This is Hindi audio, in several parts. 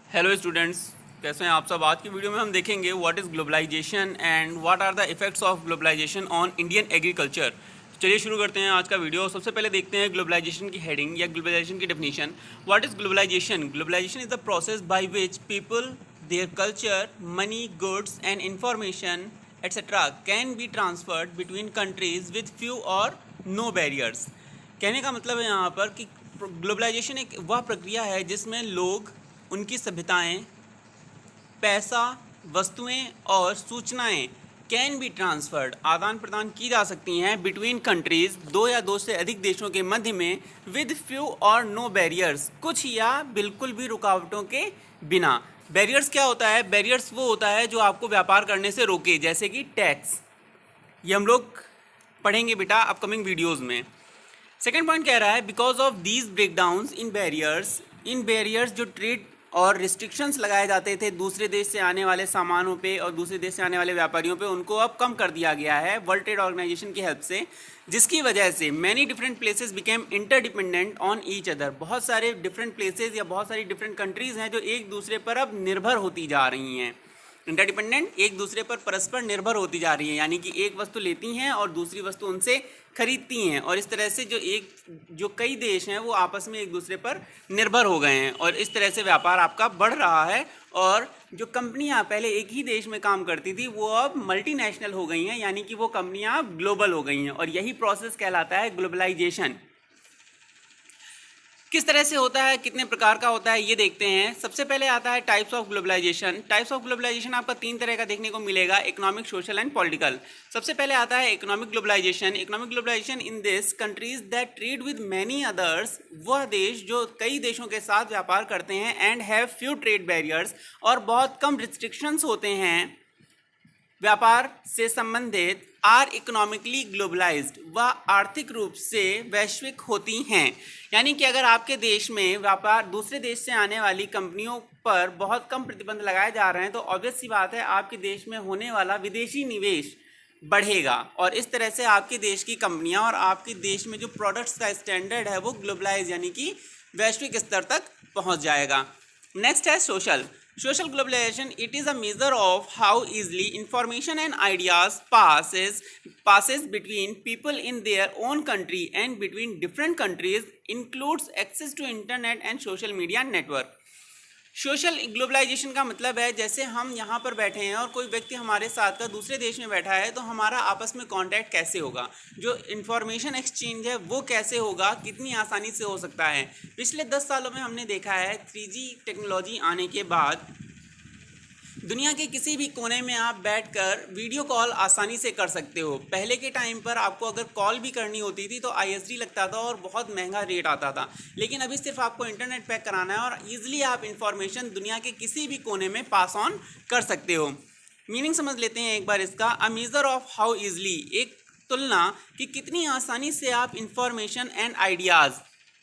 हेलो स्टूडेंट्स, कैसे हैं आप सब। आज की वीडियो में हम देखेंगे what is globalisation and what are the effects of globalisation on Indian agriculture. चलिए शुरू करते हैं आज का वीडियो। सबसे पहले देखते हैं ग्लोबलाइजेशन की हेडिंग या ग्लोबलाइजेशन की definition. What is globalisation? Globalisation is the process by which people, their culture, money, goods and information etcetera can be transferred between countries with few or no barriers. कहने का मतलब है यहाँ पर कि ग्लोबलाइजेशन एक वह प्रक्रिया है जिसमें लोग, उनकी सभ्यताएं, पैसा, वस्तुएं और सूचनाएं कैन बी ट्रांसफर्ड आदान प्रदान की जा सकती हैं बिटवीन कंट्रीज, दो या दो से अधिक देशों के मध्य में, with few or no barriers, कुछ या बिल्कुल भी रुकावटों के बिना। बैरियर्स क्या होता है? बैरियर्स वो होता है जो आपको व्यापार करने से रोके, जैसे कि टैक्स। ये हम लोग पढ़ेंगे बेटा अपकमिंग वीडियोज़ में। सेकेंड पॉइंट कह रहा है because of these breakdowns in barriers जो ट्रेड और रिस्ट्रिक्शंस लगाए जाते थे दूसरे देश से आने वाले सामानों पे और दूसरे देश से आने वाले व्यापारियों पे, उनको अब कम कर दिया गया है वर्ल्ड ट्रेड ऑर्गेनाइजेशन की हेल्प से, जिसकी वजह से many different places became interdependent on each other. बहुत सारे डिफरेंट प्लेसेस या बहुत सारी डिफरेंट कंट्रीज़ हैं जो एक दूसरे पर अब निर्भर होती जा रही हैं। इंटरडिपेंडेंट, एक दूसरे पर परस्पर निर्भर होती जा रही है, यानी कि एक वस्तु लेती हैं और दूसरी वस्तु उनसे खरीदती हैं, और इस तरह से जो कई देश हैं वो आपस में एक दूसरे पर निर्भर हो गए हैं, और इस तरह से व्यापार आपका बढ़ रहा है। और जो कंपनियां पहले एक ही देश में काम करती थी वो अब मल्टीनेशनल हो गई हैं, यानी कि वो कंपनियां अब ग्लोबल हो गई हैं, और यही प्रोसेस कहलाता है ग्लोबलाइजेशन। किस तरह से होता है, कितने प्रकार का होता है, ये देखते हैं। सबसे पहले आता है types of globalisation. Types of globalisation आपका तीन तरह का देखने को मिलेगा, इकोनॉमिक, सोशल एंड पॉलिटिकल। सबसे पहले आता है economic globalisation. Economic globalisation in this countries that trade with many others, वह देश जो कई देशों के साथ व्यापार करते हैं, and have few trade barriers, और बहुत कम रिस्ट्रिक्शंस होते हैं व्यापार से संबंधित, आर इकोनॉमिकली ग्लोबलाइज्ड, वह आर्थिक रूप से वैश्विक होती हैं। यानी कि अगर आपके देश में व्यापार दूसरे देश से आने वाली कंपनियों पर बहुत कम प्रतिबंध लगाए जा रहे हैं, तो ऑब्वियस सी बात है आपके देश में होने वाला विदेशी निवेश बढ़ेगा, और इस तरह से आपके देश की कंपनियां और आपके देश में जो प्रोडक्ट्स का स्टैंडर्ड है वो ग्लोबलाइज यानी कि वैश्विक स्तर तक पहुंच जाएगा। नेक्स्ट है social. Social globalization, it is a measure of how easily information and ideas passes between people in their own country and between different countries, includes access to internet and social media network. Social globalisation का मतलब है जैसे हम यहाँ पर बैठे हैं और कोई व्यक्ति हमारे साथ का दूसरे देश में बैठा है, तो हमारा आपस में कांटेक्ट कैसे होगा, जो इन्फॉर्मेशन एक्सचेंज है वो कैसे होगा, कितनी आसानी से हो सकता है। पिछले 10 सालों में हमने देखा है 3G टेक्नोलॉजी आने के बाद दुनिया के किसी भी कोने में आप बैठकर वीडियो कॉल आसानी से कर सकते हो। पहले के टाइम पर आपको अगर कॉल भी करनी होती थी तो ISD लगता था और बहुत महंगा रेट आता था, लेकिन अभी सिर्फ आपको इंटरनेट पैक कराना है और ईजिली आप इंफॉर्मेशन दुनिया के किसी भी कोने में पास ऑन कर सकते हो। मीनिंग समझ लेते हैं एक बार इसका। A measure of how easily, एक तुलना कि कितनी आसानी से आप इंफॉर्मेशन एंड आइडियाज़,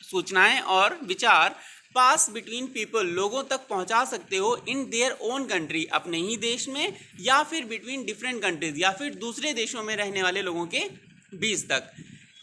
सूचनाएं और विचार, पास बिटवीन पीपल, लोगों तक पहुंचा सकते हो, इन देयर ओन कंट्री, अपने ही देश में, या फिर बिटवीन डिफरेंट कंट्रीज, या फिर दूसरे देशों में रहने वाले लोगों के बीच तक।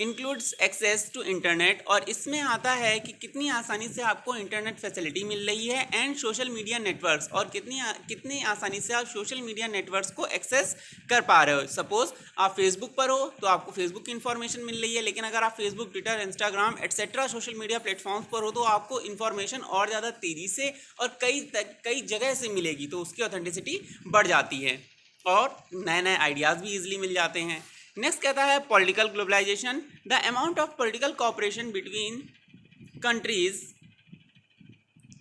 इंक्लूड्स एक्सेस टू इंटरनेट, और इसमें आता है कि कितनी आसानी से आपको इंटरनेट फैसिलिटी मिल रही है, एंड सोशल मीडिया नेटवर्क्स, और कितनी आसानी से आप सोशल मीडिया नेटवर्क्स को एक्सेस कर पा रहे हो। सपोज आप फेसबुक पर हो तो आपको फेसबुक की इन्फॉर्मेशन मिल रही है, लेकिन अगर आप Facebook, Twitter, Instagram etcetera social media platforms पर हो तो आपको इन्फॉर्मेशन और ज़्यादा तेज़ी से और कई जगह से मिलेगी, तो उसकी ऑथेंटिसिटी बढ़ जाती है और नए नए आइडियाज़ भी ईजिली मिल जाते हैं। नेक्स्ट कहता है political globalisation. The amount of political cooperation between countries,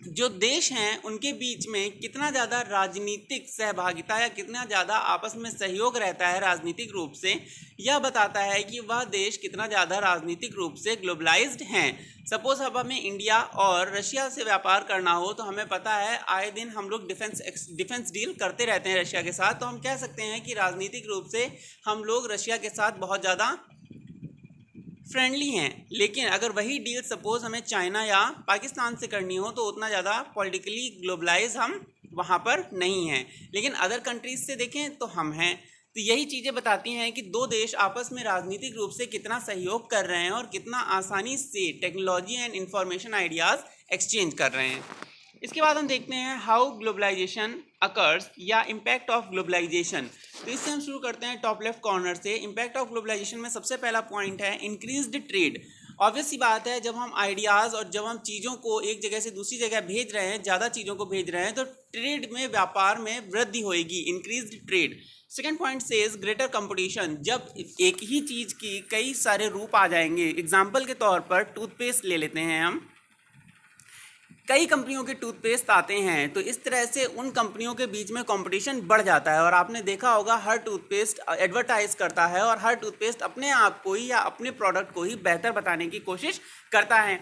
जो देश हैं उनके बीच में कितना ज़्यादा राजनीतिक सहभागिता या कितना ज़्यादा आपस में सहयोग रहता है राजनीतिक रूप से, यह बताता है कि वह देश कितना ज़्यादा राजनीतिक रूप से ग्लोबलाइज्ड हैं। सपोज अब हमें इंडिया और रशिया से व्यापार करना हो तो हमें पता है आए दिन हम लोग डिफेंस डील करते रहते हैं रशिया के साथ, तो हम कह सकते हैं कि राजनीतिक रूप से हम लोग रशिया के साथ बहुत ज़्यादा फ्रेंडली हैं। लेकिन अगर वही डील सपोज हमें चाइना या पाकिस्तान से करनी हो तो उतना ज़्यादा पॉलिटिकली ग्लोबलाइज हम वहाँ पर नहीं हैं, लेकिन अदर कंट्रीज से देखें तो हम हैं। तो यही चीज़ें बताती हैं कि दो देश आपस में राजनीतिक रूप से कितना सहयोग कर रहे हैं और कितना आसानी से technology and information ideas exchange कर रहे हैं। इसके बाद हम देखते हैं हाउ ग्लोबलाइजेशन अकर्स या इम्पैक्ट ऑफ ग्लोबलाइजेशन। तो इससे हम शुरू करते हैं टॉप लेफ्ट कॉर्नर से। इम्पैक्ट ऑफ ग्लोबलाइजेशन में सबसे पहला पॉइंट है इंक्रीज्ड ट्रेड। ऑब्वियस सी बात है, जब हम आइडियाज़ और जब हम चीज़ों को एक जगह से दूसरी जगह भेज रहे हैं, ज़्यादा चीज़ों को भेज रहे हैं, तो ट्रेड में, व्यापार में वृद्धि होएगी, increased trade. Second point says greater competition. जब एक ही चीज़ की कई सारे रूप आ जाएंगे, एग्जाम्पल के तौर पर टूथपेस्ट ले लेते हैं हम, कई कंपनियों के टूथपेस्ट आते हैं, तो इस तरह से उन कंपनियों के बीच में कंपटीशन बढ़ जाता है। और आपने देखा होगा हर टूथपेस्ट एडवर्टाइज करता है और हर टूथपेस्ट अपने आप को ही या अपने प्रोडक्ट को ही बेहतर बताने की कोशिश करता है।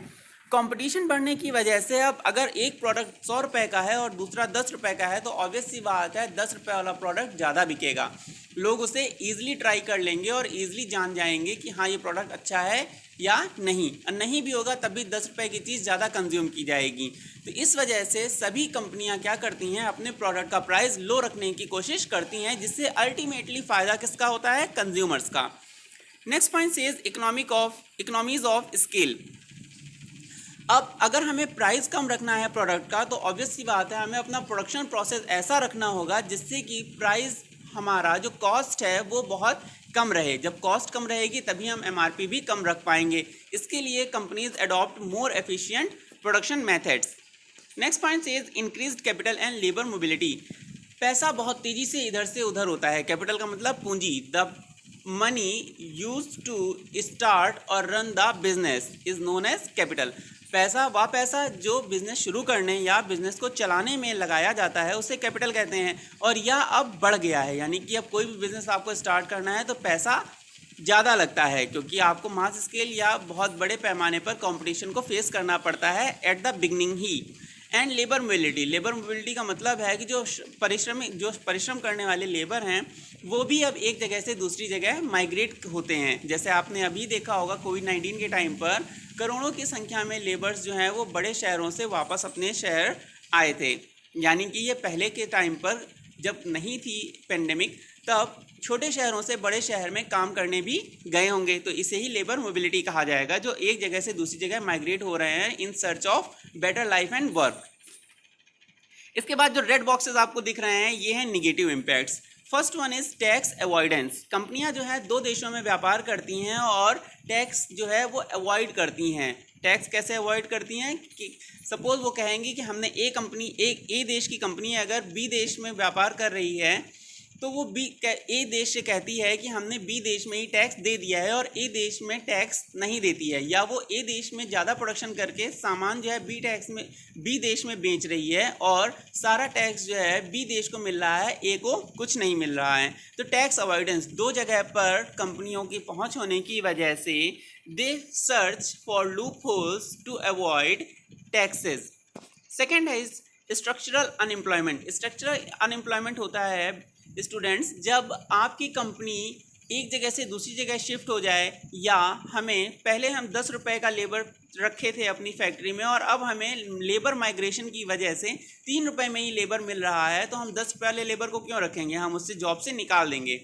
कंपटीशन बढ़ने की वजह से अब अगर एक प्रोडक्ट 100 रुपये का है और दूसरा 10 रुपये का है, तो ऑब्वियस सी बात है 10 रुपये वाला प्रोडक्ट ज़्यादा बिकेगा। लोग उसे ईजिली ट्राई कर लेंगे और ईजिली जान जाएंगे कि हाँ ये प्रोडक्ट अच्छा है या नहीं। और नहीं भी होगा तब भी 10 रुपये की चीज़ ज़्यादा कंज्यूम की जाएगी। तो इस वजह से सभी कंपनियां क्या करती हैं, अपने प्रोडक्ट का प्राइस लो रखने की कोशिश करती हैं, जिससे अल्टीमेटली फ़ायदा किसका होता है, कंज्यूमर्स का। Next point says economies of scale. अब अगर हमें प्राइस कम रखना है प्रोडक्ट का, तो ऑब्वियस सी बात है हमें अपना प्रोडक्शन प्रोसेस ऐसा रखना होगा जिससे कि प्राइस, हमारा जो कॉस्ट है वो बहुत कम रहे। जब कॉस्ट कम रहेगी तभी हम एमआरपी भी कम रख पाएंगे। इसके लिए companies adopt more efficient production methods. Next point is increased capital and labour mobility. पैसा बहुत तेज़ी से इधर से उधर होता है। कैपिटल का मतलब पूंजी। The money used to start और run the business is known as capital. पैसा, वह पैसा जो बिजनेस शुरू करने या बिजनेस को चलाने में लगाया जाता है उसे कैपिटल कहते हैं। और यह अब बढ़ गया है, यानी कि अब कोई भी बिजनेस आपको स्टार्ट करना है तो पैसा ज़्यादा लगता है, क्योंकि आपको मास स्केल या बहुत बड़े पैमाने पर कंपटीशन को फेस करना पड़ता है at the beginning he. And labour mobility. Labour mobility का मतलब है कि जो परिश्रम करने वाले लेबर हैं वो भी अब एक जगह से दूसरी जगह माइग्रेट होते हैं। जैसे आपने अभी देखा होगा कोविड-19 के टाइम पर करोड़ों की संख्या में लेबर्स जो हैं वो बड़े शहरों से वापस अपने शहर आए थे। यानी कि ये पहले के टाइम पर जब नहीं थी पेंडेमिक, तब छोटे शहरों से बड़े शहर में काम करने भी गए होंगे। तो इसे ही लेबर मोबिलिटी कहा जाएगा, जो एक जगह से दूसरी जगह माइग्रेट हो रहे हैं in search of better life and work. इसके बाद जो रेड बॉक्सेस आपको दिख रहे हैं ये हैं negative impacts. First one is tax avoidance. कंपनियां जो है दो देशों में व्यापार करती हैं और टैक्स जो है वो अवॉइड करती हैं। टैक्स कैसे अवॉइड करती हैं कि सपोज वो कहेंगी कि हमने ए देश की कंपनी अगर बी देश में व्यापार कर रही है, तो वो ए देश से कहती है कि हमने बी देश में ही टैक्स दे दिया है और ए देश में टैक्स नहीं देती है। या वो ए देश में ज़्यादा प्रोडक्शन करके सामान जो है बी देश में बेच रही है और सारा टैक्स जो है बी देश को मिल रहा है, ए को कुछ नहीं मिल रहा है। तो टैक्स अवॉइडेंस, दो जगह पर कंपनियों की पहुंच होने की वजह से they search for loopholes to avoid taxes. Second है स्ट्रक्चरल अनएम्प्लॉयमेंट। स्ट्रक्चरल अनएम्प्लॉयमेंट होता है स्टूडेंट्स, जब आपकी कंपनी एक जगह से दूसरी जगह शिफ्ट हो जाए, या पहले हम 10 रुपये का लेबर रखे थे अपनी फैक्ट्री में और अब हमें लेबर माइग्रेशन की वजह से 3 रुपये में ही लेबर मिल रहा है, तो हम 10 रुपये वाले लेबर को क्यों रखेंगे, हम उससे जॉब से निकाल देंगे।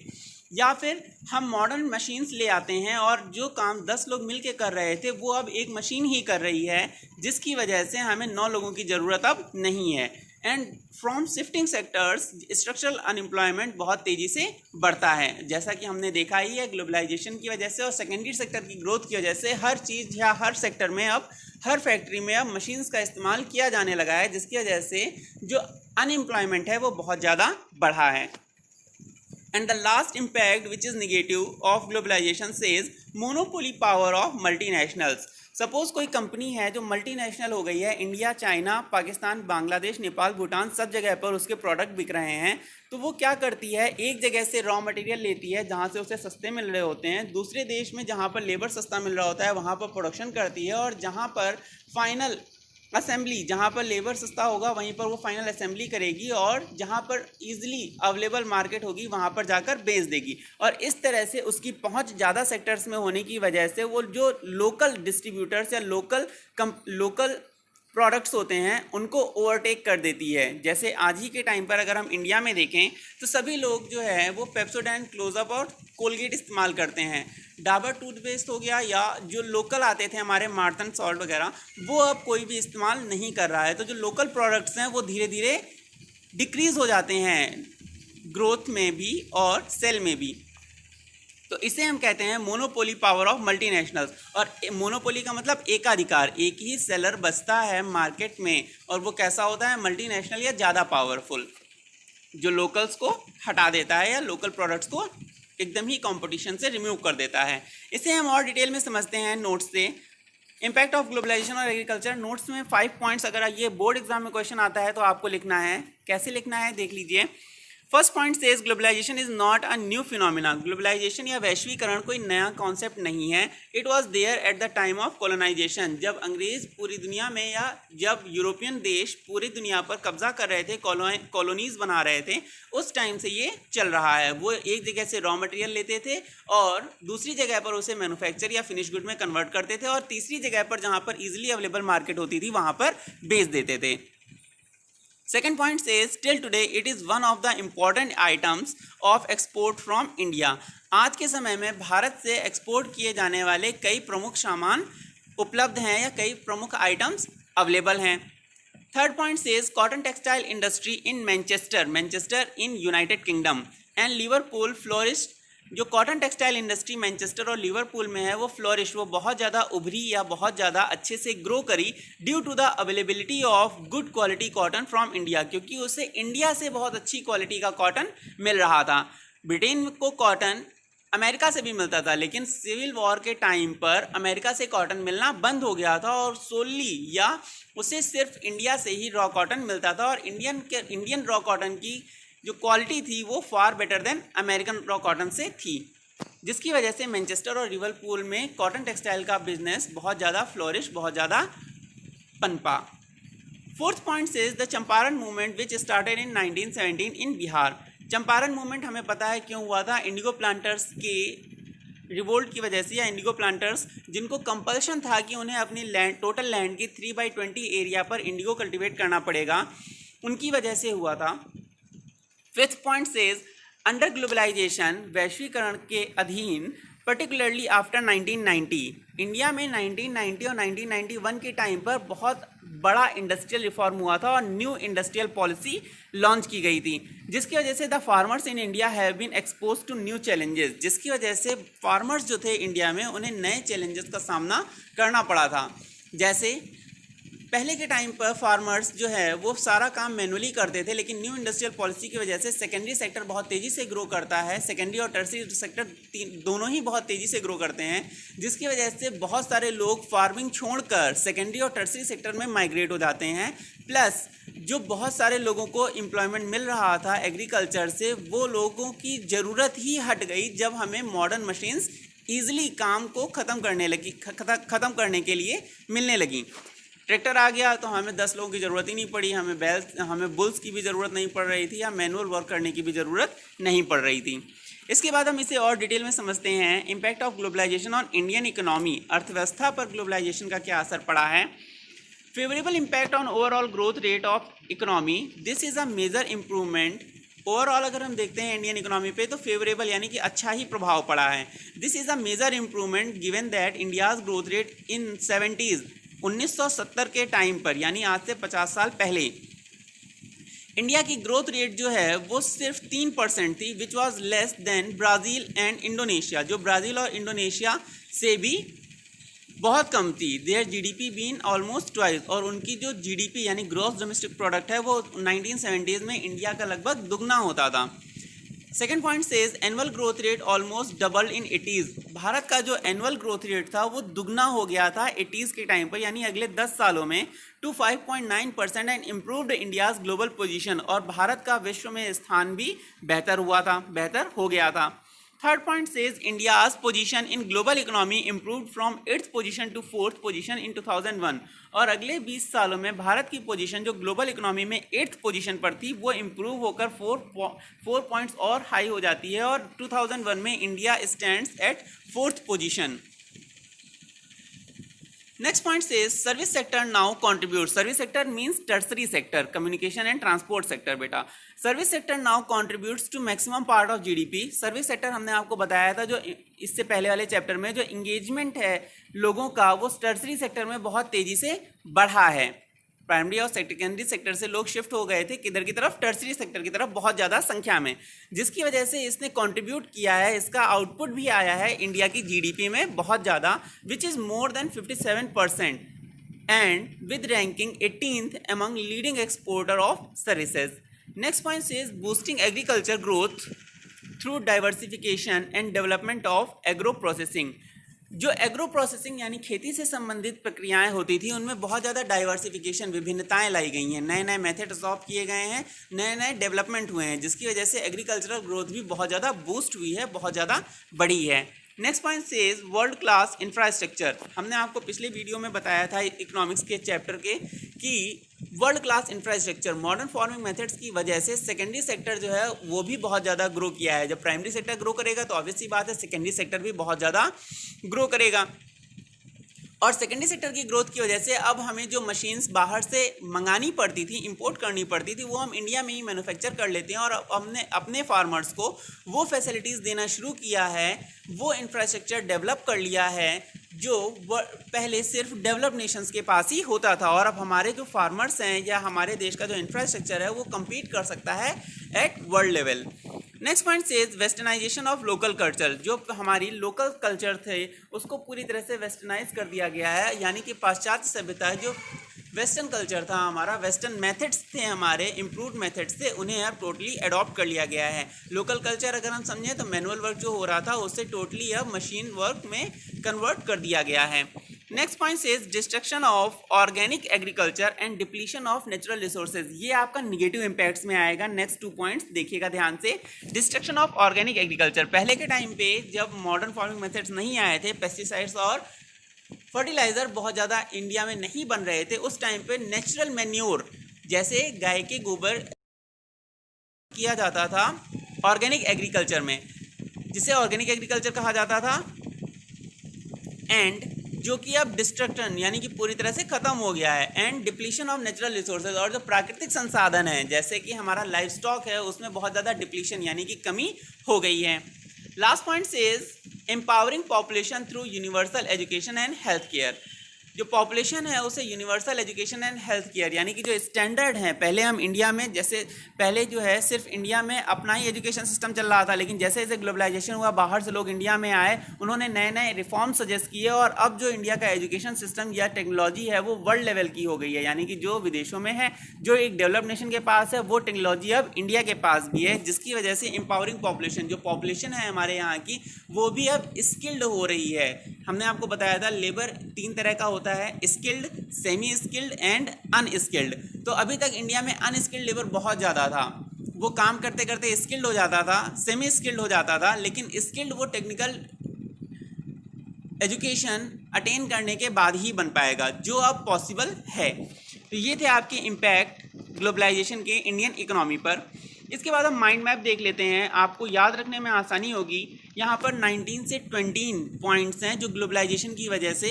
या फिर हम मॉडर्न मशीन्स ले आते हैं और जो काम 10 लोग मिलके कर रहे थे वो अब एक मशीन ही कर रही है, जिसकी वजह से हमें 9 लोगों की ज़रूरत अब नहीं है। And from shifting sectors structural unemployment बहुत तेज़ी से बढ़ता है, जैसा कि हमने देखा ही है ग्लोबलाइजेशन की वजह से और सेकेंडरी सेक्टर की ग्रोथ की वजह से हर चीज़ या हर सेक्टर में अब हर फैक्ट्री में अब मशीन्स का इस्तेमाल किया जाने लगा है, जिसकी वजह से जो अनएम्प्लॉयमेंट है वो बहुत ज़्यादा बढ़ा है। And the last impact, which is negative of globalization, says monopoly power of multinationals. Suppose कोई कंपनी है जो मल्टीनेशनल हो गई है, इंडिया, चाइना, पाकिस्तान, बांग्लादेश, नेपाल, भूटान, सब जगह पर उसके प्रोडक्ट बिक रहे हैं, तो वो क्या करती है, एक जगह से रॉ मटेरियल लेती है जहाँ से उसे सस्ते मिल रहे होते हैं, दूसरे देश में जहाँ पर लेबर सस्ता मिल रहा होता है वहाँ पर प्रोडक्शन करती है और जहाँ पर फाइनल असेंबली, जहाँ पर लेबर सस्ता होगा वहीं पर वो फाइनल असेंबली करेगी और जहाँ पर इजीली अवेलेबल मार्केट होगी वहाँ पर जाकर बेच देगी। और इस तरह से उसकी पहुँच ज़्यादा सेक्टर्स में होने की वजह से वो जो लोकल डिस्ट्रीब्यूटर्स या लोकल प्रोडक्ट्स होते हैं उनको ओवरटेक कर देती है। जैसे आज ही के टाइम पर अगर हम इंडिया में देखें तो सभी लोग जो है वो पेप्सोडेंट, क्लोजअप और कोलगेट इस्तेमाल करते हैं। डाबर टूथपेस्ट हो गया या जो लोकल आते थे हमारे मार्टन सॉल्ट वगैरह, वो अब कोई भी इस्तेमाल नहीं कर रहा है। तो जो लोकल प्रोडक्ट्स हैं वो धीरे धीरे डिक्रीज़ हो जाते हैं ग्रोथ में भी और सेल में भी। तो इसे हम कहते हैं मोनोपोली पावर ऑफ मल्टीनेशनल्स। और मोनोपोली का मतलब एकाधिकार, एक ही सेलर बचता है मार्केट में और वो कैसा होता है, मल्टीनेशनल या ज़्यादा पावरफुल, जो लोकल्स को हटा देता है या लोकल प्रोडक्ट्स को एकदम ही कंपटीशन से रिमूव कर देता है। इसे हम और डिटेल में समझते हैं नोट्स से। इम्पैक्ट ऑफ ग्लोबलाइजेशन और एग्रीकल्चर, नोट्स में 5 पॉइंट्स अगर ये बोर्ड एग्जाम में क्वेश्चन आता है तो आपको लिखना है। कैसे लिखना है देख लीजिए। First point says globalisation is not a new phenomena. Globalisation या वैश्वीकरण कोई नया कॉन्सेप्ट नहीं है। It was there at the time of colonisation. जब अंग्रेज पूरी दुनिया में या जब यूरोपियन देश पूरी दुनिया पर कब्जा कर रहे थे, कॉलोनीज बना रहे थे, उस टाइम से ये चल रहा है। वो एक जगह से रॉ मटेरियल लेते थे और दूसरी जगह पर उसे मैन्युफैक्चर या फिनिश गुड में कन्वर्ट करते थे और तीसरी जगह पर जहाँ पर ईजिली अवेलेबल मार्केट होती थी वहाँ पर बेच देते थे। Second point says till today it is one of the important items of export from India. आज के समय में भारत से एक्सपोर्ट किए जाने वाले कई प्रमुख सामान उपलब्ध हैं या कई प्रमुख आइटम्स अवेलेबल हैं। Third point says cotton textile industry in Manchester in United kingdom and Liverpool flourished. जो कॉटन टेक्सटाइल इंडस्ट्री मैनचेस्टर और लिवरपूल में है वो फ्लोरिश, वो बहुत ज़्यादा उभरी या बहुत ज़्यादा अच्छे से ग्रो करी due to the availability of good quality cotton from India, क्योंकि उसे इंडिया से बहुत अच्छी क्वालिटी का कॉटन मिल रहा था। ब्रिटेन को कॉटन अमेरिका से भी मिलता था, लेकिन सिविल वॉर के टाइम पर अमेरिका से कॉटन मिलना बंद हो गया था और सोली या उसे सिर्फ इंडिया से ही रॉ कॉटन मिलता था। और इंडियन रॉ कॉटन की जो क्वालिटी थी वो far better than American raw cotton से थी, जिसकी वजह से मैनचेस्टर और लिवरपूल में कॉटन टेक्सटाइल का बिजनेस बहुत ज़्यादा फ्लोरिश, बहुत ज़्यादा पनपा। Fourth point is the Champaran movement which started in 1917 in Bihar. Champaran movement हमें पता है क्यों हुआ था, इंडिगो प्लांटर्स के रिवोल्ट की वजह से, या इंडिगो प्लांटर्स जिनको कंपल्शन था कि उन्हें अपनी लैंड, टोटल लैंड की 3/20 एरिया पर इंडिगो कल्टिवेट करना पड़ेगा, उनकी वजह से हुआ था। Fifth point says under globalisation, वैश्वीकरण के अधीन, पर्टिकुलरली आफ्टर 1990, इंडिया में 1990 और 1991 के टाइम पर बहुत बड़ा इंडस्ट्रियल रिफॉर्म हुआ था और न्यू इंडस्ट्रियल पॉलिसी लॉन्च की गई थी, जिसकी वजह से the farmers in India have been expose to new challenges. जिसकी वजह से फार्मर्स जो थे इंडिया में उन्हें नए चैलेंजेस का सामना करना पड़ा था। जैसे पहले के टाइम पर फार्मर्स जो है वो सारा काम मैनुअली करते थे, लेकिन न्यू इंडस्ट्रियल पॉलिसी की वजह से सेकेंडरी सेक्टर बहुत तेज़ी से ग्रो करता है। सेकेंडरी और टर्सरी सेक्टर दोनों ही बहुत तेज़ी से ग्रो करते हैं, जिसकी वजह से बहुत सारे लोग फार्मिंग छोड़कर सेकेंडरी और टर्सरी सेक्टर में माइग्रेट हो जाते हैं। प्लस जो बहुत सारे लोगों को एम्प्लॉयमेंट मिल रहा था एग्रीकल्चर से, वो लोगों की ज़रूरत ही हट गई जब हमें मॉडर्न मशीन्स ईजिली काम को ख़त्म करने के लिए मिलने लगी। ट्रैक्टर आ गया तो हमें 10 लोगों की ज़रूरत ही नहीं पड़ी, हमें बुल्स की भी ज़रूरत नहीं पड़ रही थी या मैनुअल वर्क करने की भी ज़रूरत नहीं पड़ रही थी। इसके बाद हम इसे और डिटेल में समझते हैं। Impact of globalisation on Indian economy, अर्थव्यवस्था पर ग्लोबलाइजेशन का क्या असर पड़ा है। Favourable impact on overall growth rate of economy, this is a major improvement. Overall अगर हम देखते हैं इंडियन इकोनॉमी पे तो फेवरेबल यानी कि अच्छा ही प्रभाव पड़ा है। This is a major improvement given that India's growth rate in 70s, 1970 के टाइम पर, यानी आज से 50 साल पहले, इंडिया की ग्रोथ रेट जो है वो सिर्फ 3% थी, which was less than Brazil and Indonesia, जो ब्राज़ील और इंडोनेशिया से भी बहुत कम थी। Their GDP been almost twice, और उनकी जो जीडीपी यानी ग्रॉस डोमेस्टिक प्रोडक्ट है वो 1970s में इंडिया का लगभग दुगना होता था। Second point says annual growth rate almost double in 80s। Bharat का जो एनुअल ग्रोथ रेट था वो दुगना हो गया था 80s के टाइम पर, यानी अगले 10 सालों में, to 5.9% and improved India's global position, और भारत का विश्व में स्थान भी बेहतर हो गया था। Third point says India's position in global economy improved from 8th position to 4th position in 2001, और अगले 20 सालों में भारत की पोजीशन जो ग्लोबल इकोनॉमी में 8th पोजीशन पर थी वो इम्प्रूव होकर 4 पॉइंट्स और हाई हो जाती है, और 2001 में India stands eight 4th position. Next point says service sector now contributes. Service sector means tertiary sector, communication and transport sector बेटा. Service sector now contributes to maximum part of GDP. Service sector हमने आपको बताया था जो इससे पहले वाले चैप्टर में जो इंगेजमेंट है लोगों का वो टर्सरी सेक्टर में बहुत तेजी से बढ़ा है. प्राइमरी और सेकेंडरी सेक्टर से लोग शिफ्ट हो गए थे किधर की तरफ, टर्सरी सेक्टर की तरफ बहुत ज़्यादा संख्या में, जिसकी वजह से इसने कंट्रीब्यूट किया है. इसका आउटपुट भी आया है इंडिया की जीडीपी में बहुत ज़्यादा, which is more than 57% and with ranking 18th among leading exporter of services. Next point is boosting agriculture growth through diversification and development of agro processing. जो एग्रो प्रोसेसिंग यानी खेती से संबंधित प्रक्रियाएं होती थी उनमें बहुत ज़्यादा डाइवर्सिफिकेशन, विभिन्नताएं लाई गई हैं, नए नए मेथड अडॉप्ट किए गए हैं, नए नए डेवलपमेंट हुए हैं, जिसकी वजह से एग्रीकल्चरल ग्रोथ भी बहुत ज़्यादा बूस्ट हुई है, बहुत ज़्यादा बढ़ी है. Next point says world class infrastructure. हमने आपको पिछले वीडियो में बताया था इकोनॉमिक्स के चैप्टर के कि world class infrastructure modern farming methods की वजह से सेकेंडरी सेक्टर जो है वो भी बहुत ज़्यादा ग्रो किया है. जब प्राइमरी सेक्टर ग्रो करेगा तो ऑब्वियस सी बात है सेकेंडरी सेक्टर भी बहुत ज़्यादा ग्रो करेगा. और सेकेंडरी सेक्टर की ग्रोथ की वजह से अब हमें जो मशीन्स बाहर से मंगानी पड़ती थी, इंपोर्ट करनी पड़ती थी, वो हम इंडिया में ही मैन्युफैक्चर कर लेते हैं और हमने अपने फार्मर्स को वो फैसिलिटीज़ देना शुरू किया है, वो इंफ्रास्ट्रक्चर डेवलप कर लिया है जो पहले सिर्फ डेवलप्ड नेशंस के पास ही होता था. और अब हमारे जो फार्मर्स हैं या हमारे देश का जो इंफ्रास्ट्रक्चर है वो कम्पीट कर सकता है at world level. Next point says westernisation of local culture. जो हमारी लोकल कल्चर थे उसको पूरी तरह से वेस्टर्नाइज कर दिया गया है, यानी कि पाश्चात्य सभ्यता जो वेस्टर्न कल्चर था हमारा, वेस्टर्न मेथड्स थे हमारे, इम्प्रूव्ड मेथड्स थे, उन्हें अब टोटली अडॉप्ट कर लिया गया है. लोकल कल्चर अगर हम समझें तो मैनुअल वर्क जो हो रहा था उससे टोटली अब मशीन वर्क में कन्वर्ट कर दिया गया है. Next point is destruction of organic agriculture and depletion of natural resources. ये आपका निगेटिव इम्पैक्ट्स में आएगा. नेक्स्ट 2 पॉइंट्स देखिएगा ध्यान से. Destruction of organic agriculture. पहले के टाइम पे जब मॉडर्न फार्मिंग मेथड्स नहीं आए थे, पेस्टिसाइड्स और फर्टिलाइज़र बहुत ज़्यादा इंडिया में नहीं बन रहे थे, उस टाइम पे नेचुरल मैन्योर जैसे गाय के गोबर किया जाता था ऑर्गेनिक एग्रीकल्चर में, जिसे ऑर्गेनिक एग्रीकल्चर कहा जाता था. एंड जो कि अब डिस्ट्रक्शन यानी कि पूरी तरह से ख़त्म हो गया है. And depletion of natural resources. और जो प्राकृतिक संसाधन है जैसे कि हमारा लाइफ स्टॉक है उसमें बहुत ज़्यादा डिप्लीशन यानी कि कमी हो गई है. Last point is empowering population through universal education and health care. जो पॉपुलेशन है उसे universal education and health care यानी कि जो स्टैंडर्ड है, पहले हम इंडिया में जैसे पहले जो है सिर्फ इंडिया में अपना ही एजुकेशन सिस्टम चल रहा था, लेकिन जैसे जैसे ग्लोबलाइजेशन हुआ बाहर से लोग इंडिया में आए, उन्होंने नए नए रिफॉर्म सजेस्ट किए और अब जो इंडिया का एजुकेशन सिस्टम या टेक्नोलॉजी है वो वर्ल्ड लेवल की हो गई है. यानी कि जो विदेशों में है, जो एक डेवलप्ड नेशन के पास है, वो टेक्नोलॉजी अब इंडिया के पास भी है, जिसकी वजह से एम्पावरिंग पॉपुलेशन, जो पॉपुलेशन है हमारे यहाँ की, वो भी अब स्किल्ड हो रही है. हमने आपको बताया था लेबर 3 तरह का होता है, skilled, semi skilled and unskilled. तो अभी तक इंडिया में अनस्किल्ड लेबर बहुत ज़्यादा था, वो काम करते करते स्किल्ड हो जाता था, सेमी स्किल्ड हो जाता था, लेकिन स्किल्ड वो टेक्निकल एजुकेशन अटेन करने के बाद ही बन पाएगा, जो अब पॉसिबल है. तो ये थे आपके इम्पैक्ट ग्लोबलाइजेशन के इंडियन इकोनॉमी पर. इसके बाद हम माइंड मैप देख लेते हैं, आपको याद रखने में आसानी होगी. यहाँ पर 19 से 20 पॉइंट्स हैं जो ग्लोबलाइजेशन की वजह से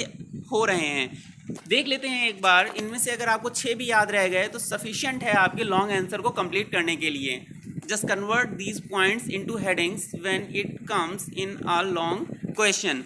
हो रहे हैं. देख लेते हैं एक बार. इनमें से अगर आपको 6 भी याद रह गए तो सफिशिएंट है आपके लॉन्ग आंसर को कंप्लीट करने के लिए. Just convert these points into headings when it comes in a long question.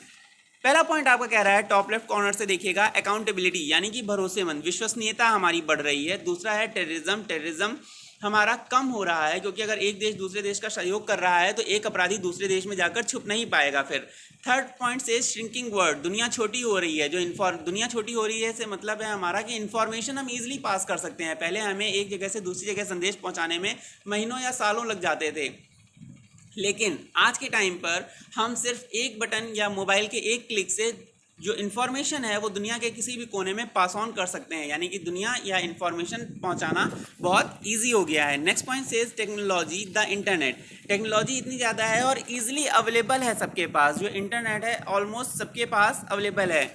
पहला पॉइंट आपका कह रहा है, टॉप लेफ्ट कॉर्नर से देखिएगा, अकाउंटेबिलिटी यानी कि भरोसेमंद, विश्वसनीयता हमारी बढ़ रही है. दूसरा है टेररिज्म हमारा कम हो रहा है, क्योंकि अगर एक देश दूसरे देश का सहयोग कर रहा है तो एक अपराधी दूसरे देश में जाकर छुप नहीं पाएगा फिर. थर्ड पॉइंट से श्रिंकिंग वर्ल्ड, दुनिया छोटी हो रही है. जो दुनिया छोटी हो रही है से मतलब है हमारा कि इन्फॉर्मेशन हम इजीली पास कर सकते हैं. पहले हमें एक जगह से दूसरी जगह संदेश पहुंचाने में महीनों या सालों लग जाते थे, लेकिन आज के टाइम पर हम सिर्फ एक बटन या मोबाइल के एक क्लिक से जो इन्फॉर्मेशन है वो दुनिया के किसी भी कोने में पास ऑन कर सकते हैं. यानी कि दुनिया या इन्फॉर्मेशन पहुंचाना बहुत इजी हो गया है. Next point says technology, the internet. Technology इतनी ज़्यादा है और इजीली अवेलेबल है सबके पास. जो इंटरनेट है ऑलमोस्ट सबके पास अवेलेबल है.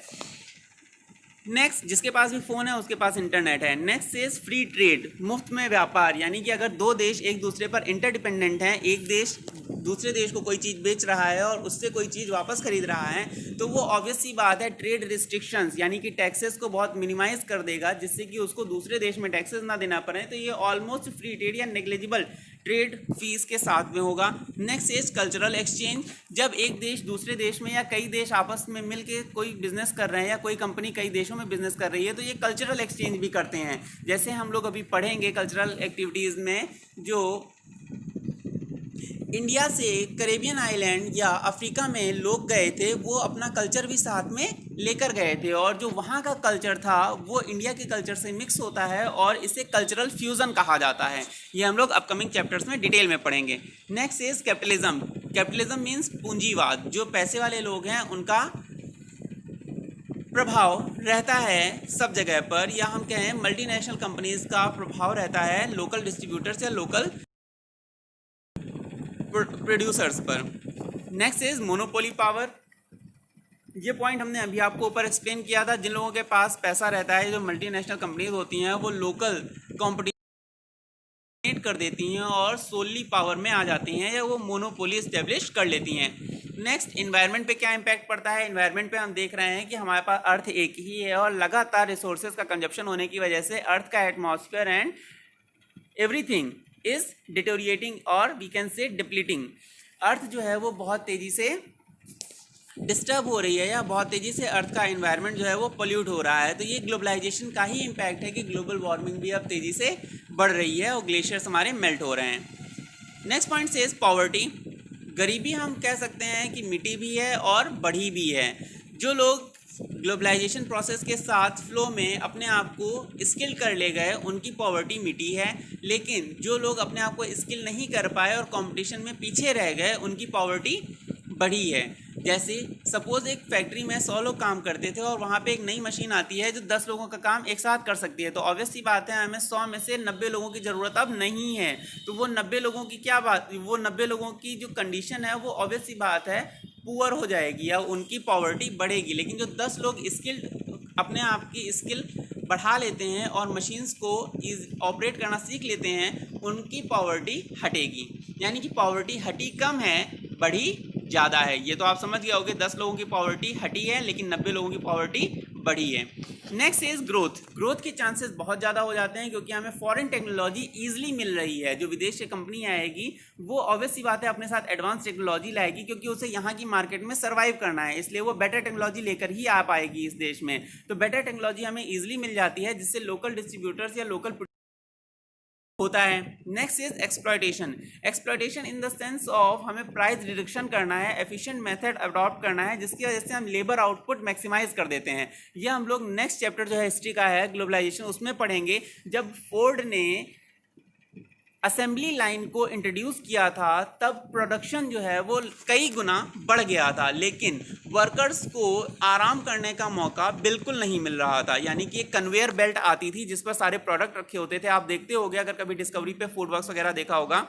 नेक्स्ट, जिसके पास भी फ़ोन है उसके पास इंटरनेट है. नेक्स्ट इज फ्री ट्रेड, मुफ्त में व्यापार. यानी कि अगर 2 देश एक दूसरे पर इंटरडिपेंडेंट हैं, एक देश दूसरे देश को कोई चीज़ बेच रहा है और उससे कोई चीज़ वापस खरीद रहा है, तो वो ऑब्वियस सी बात है ट्रेड रिस्ट्रिक्शंस यानी कि टैक्सेस को बहुत मिनिमाइज कर देगा, जिससे कि उसको दूसरे देश में टैक्सेस ना देना पड़े। तो ये ऑलमोस्ट फ्री ट्रेड या नेग्लिजिबल ट्रेड फीस के साथ में होगा। Next is cultural exchange. जब एक देश दूसरे देश में या कई देश आपस में मिल के कोई बिजनेस कर रहे हैं या कोई कंपनी कई देशों में बिजनेस कर रही है, तो ये कल्चरल एक्सचेंज भी करते हैं। जैसे हम लोग अभी पढ़ेंगे कल्चरल एक्टिविटीज़ में, जो इंडिया से कैरेबियन आइलैंड या अफ्रीका में लोग गए थे, वो अपना कल्चर भी साथ में लेकर गए थे, और जो वहाँ का कल्चर था वो इंडिया के कल्चर से मिक्स होता है और इसे कल्चरल फ्यूज़न कहा जाता है। ये हम लोग अपकमिंग चैप्टर्स में डिटेल में पढ़ेंगे। Next is capitalism. Capitalism means पूंजीवाद। जो पैसे वाले लोग हैं उनका प्रभाव रहता है सब जगह पर, या हम कहें मल्टीनेशनल कंपनीज का प्रभाव रहता है लोकल डिस्ट्रीब्यूटर्स या लोकल प्रोड्यूसर्स पर। Next is monopoly power. ये पॉइंट हमने अभी आपको ऊपर एक्सप्लेन किया था। जिन लोगों के पास पैसा रहता है, जो मल्टीनेशनल कंपनीज होती हैं, वो लोकल कॉम्पिटिशन कर देती हैं और सोली पावर में आ जाती हैं या वो मोनोपोली इस्टेब्लिश कर लेती हैं। नेक्स्ट, इन्वायरमेंट पे क्या इम्पैक्ट पड़ता है। इन्वायरमेंट पे हम देख रहे हैं कि हमारे पास अर्थ एक ही है और लगातार रिसोर्सेज का कंजप्शन होने की वजह से अर्थ का atmosphere and everything is deteriorating और वी कैन से डिप्लीटिंग। अर्थ जो है वो बहुत तेज़ी से डिस्टर्ब हो रही है या बहुत तेज़ी से अर्थ का एनवायरनमेंट जो है वो पोल्यूट हो रहा है। तो ये ग्लोबलाइजेशन का ही इम्पैक्ट है कि ग्लोबल वार्मिंग भी अब तेज़ी से बढ़ रही है और ग्लेशियर्स हमारे मेल्ट हो रहे हैं। नेक्स्ट पॉइंट से पॉवर्टी। गरीबी हम कह सकते हैं कि मिटी भी है और बढ़ी भी है। जो लोग ग्लोबलाइजेशन प्रोसेस के साथ फ्लो में अपने आप को स्किल कर ले गए, उनकी पॉवर्टी मिटी है, लेकिन जो लोग अपने आप को स्किल नहीं कर पाए और कंपटीशन में पीछे रह गए, उनकी पॉवर्टी बढ़ी है। जैसे सपोज एक फैक्ट्री में 100 लोग काम करते थे और वहाँ पे एक नई मशीन आती है जो 10 लोगों का काम एक साथ कर सकती है, तो ऑब्वियस सी बात है हमें 100 में से 90 लोगों की ज़रूरत अब नहीं है। तो वो 90 लोगों की क्या बात, वो 90 लोगों की जो कंडीशन है वो ऑब्वियस सी बात है पुअर हो जाएगी या उनकी पॉवर्टी बढ़ेगी। लेकिन जो 10 लोग स्किल्ड अपने आप की स्किल बढ़ा लेते हैं और मशीन्स को ऑपरेट करना सीख लेते हैं, उनकी पॉवर्टी हटेगी। यानी कि पॉवर्टी हटी कम है, बढ़ी ज़्यादा है। ये तो आप समझ गए होंगे, 10 लोगों की पॉवर्टी हटी है लेकिन 90 लोगों की पॉवर्टी बढ़ी है। Next is growth. ग्रोथ के चांसेस बहुत ज़्यादा हो जाते हैं क्योंकि हमें फॉरेन टेक्नोलॉजी ईजिली मिल रही है। जो विदेश से कंपनी आएगी वो ऑब्वियस सी बात है अपने साथ एडवांस टेक्नोलॉजी लाएगी, क्योंकि उसे यहाँ की मार्केट में सर्वाइव करना है, इसलिए वो बेटर टेक्नोलॉजी लेकर ही आ पाएगी इस देश में। तो बेटर टेक्नोलॉजी हमें ईजिली मिल जाती है, जिससे लोकल डिस्ट्रीब्यूटर्स या लोकल होता है। Next is exploitation. Exploitation in the sense of हमें प्राइस रिडक्शन करना है, एफिशिएंट मेथड अडॉप्ट करना है, जिसकी वजह से हम लेबर आउटपुट मैक्सिमाइज कर देते हैं। यह हम लोग नेक्स्ट चैप्टर जो है हिस्ट्री का है ग्लोबलाइजेशन, उसमें पढ़ेंगे। जब फोर्ड ने असेंबली लाइन को इंट्रोड्यूस किया था तब प्रोडक्शन जो है वो कई गुना बढ़ गया था, लेकिन वर्कर्स को आराम करने का मौका बिल्कुल नहीं मिल रहा था। यानी कि एक कन्वेयर बेल्ट आती थी जिस पर सारे प्रोडक्ट रखे होते थे। आप देखते होंगे अगर कभी डिस्कवरी पे फूड वर्क्स वगैरह देखा होगा,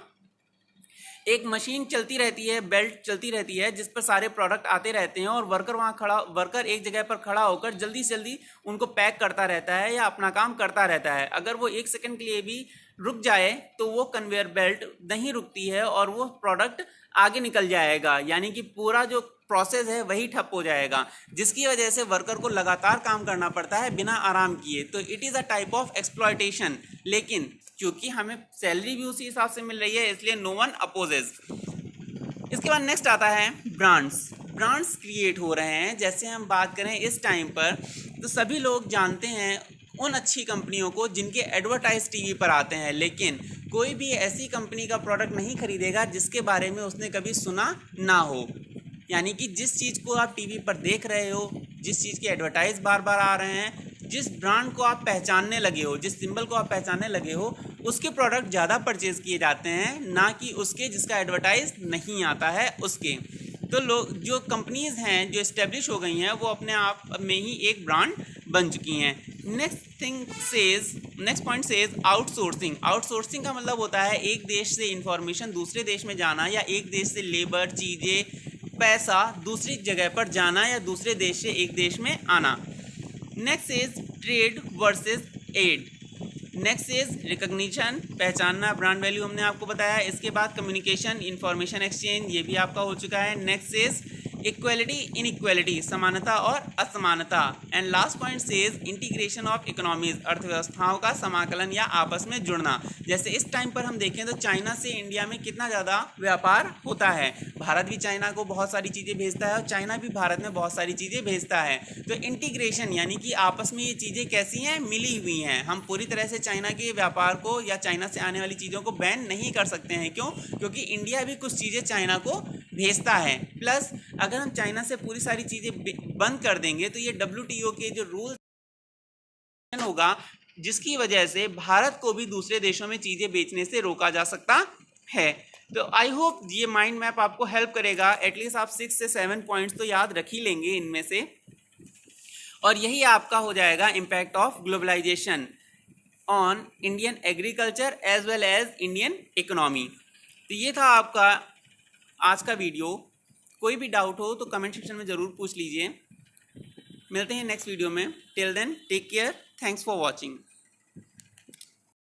एक मशीन चलती रहती है, बेल्ट चलती रहती है जिस पर सारे प्रोडक्ट आते रहते हैं और वर्कर एक जगह पर खड़ा होकर जल्दी से जल्दी उनको पैक करता रहता है या अपना काम करता रहता है। अगर वो 1 सेकंड के लिए भी रुक जाए तो वो कन्वेयर बेल्ट नहीं रुकती है और वो प्रोडक्ट आगे निकल जाएगा, यानी कि पूरा जो प्रोसेस है वही ठप हो जाएगा, जिसकी वजह से वर्कर को लगातार काम करना पड़ता है बिना आराम किए। तो it is a type of exploitation, लेकिन क्योंकि हमें सैलरी भी उसी हिसाब से मिल रही है इसलिए नो वन अपोजेज। इसके बाद नेक्स्ट आता है ब्रांड्स। ब्रांड्स क्रिएट हो रहे हैं। जैसे हम बात करें इस टाइम पर, तो सभी लोग जानते हैं उन अच्छी कंपनियों को जिनके एडवर्टाइज टीवी पर आते हैं, लेकिन कोई भी ऐसी कंपनी का प्रोडक्ट नहीं खरीदेगा जिसके बारे में उसने कभी सुना ना हो। यानी कि जिस चीज़ को आप टीवी पर देख रहे हो, जिस चीज़ के एडवर्टाइज बार बार आ रहे हैं, जिस ब्रांड को आप पहचानने लगे हो, जिस सिंबल को आप पहचानने लगे हो, उसके प्रोडक्ट ज़्यादा परचेज़ किए जाते हैं, ना कि उसके जिसका एडवर्टाइज नहीं आता है उसके। तो लोग जो कंपनीज़ हैं जो इस्टेब्लिश हो गई हैं वो अपने आप में ही एक ब्रांड बन चुकी हैं। Next point says outsourcing. Outsourcing का मतलब होता है एक देश से इंफॉर्मेशन दूसरे देश में जाना, या एक देश से लेबर, चीज़ें, पैसा दूसरी जगह पर जाना, या दूसरे देश से एक देश में आना। Next is trade versus aid. Next is recognition, पहचानना, ब्रांड वैल्यू हमने आपको बताया। इसके बाद कम्युनिकेशन, इंफॉर्मेशन एक्सचेंज, ये भी आपका हो चुका है। नेक्स्ट इज इक्वलिटी, इनइक्वलिटी, समानता और असमानता। And last point says integration of economies, अर्थव्यवस्थाओं का समाकलन या आपस में जुड़ना। जैसे इस टाइम पर हम देखें तो चाइना से इंडिया में कितना ज़्यादा व्यापार होता है, भारत भी चाइना को बहुत सारी चीज़ें भेजता है और चाइना भी भारत में बहुत सारी चीज़ें भेजता है। तो इंटीग्रेशन यानी कि आपस में ये चीज़ें कैसी हैं, मिली हुई हैं। हम पूरी तरह से चाइना के व्यापार को या चाइना से आने वाली चीज़ों को बैन नहीं कर सकते हैं। क्यों? क्योंकि इंडिया भी कुछ चीज़ें चाइना को भेजता है। प्लस अगर हम चाइना से पूरी सारी चीज़ें बंद कर देंगे तो ये WTO के जो रूल्स होगा, जिसकी वजह से भारत को भी दूसरे देशों में चीज़ें बेचने से रोका जा सकता है। तो आई होप ये माइंड मैप आपको हेल्प करेगा। एटलीस्ट आप 6 से 7 पॉइंट्स तो याद रख ही लेंगे इनमें से, और यही आपका हो जाएगा impact of globalisation on Indian agriculture as well as Indian economy. तो ये था आपका आज का वीडियो। कोई भी डाउट हो तो कमेंट सेक्शन में ज़रूर पूछ लीजिए। मिलते हैं नेक्स्ट वीडियो में। Till then take care, thanks for watching.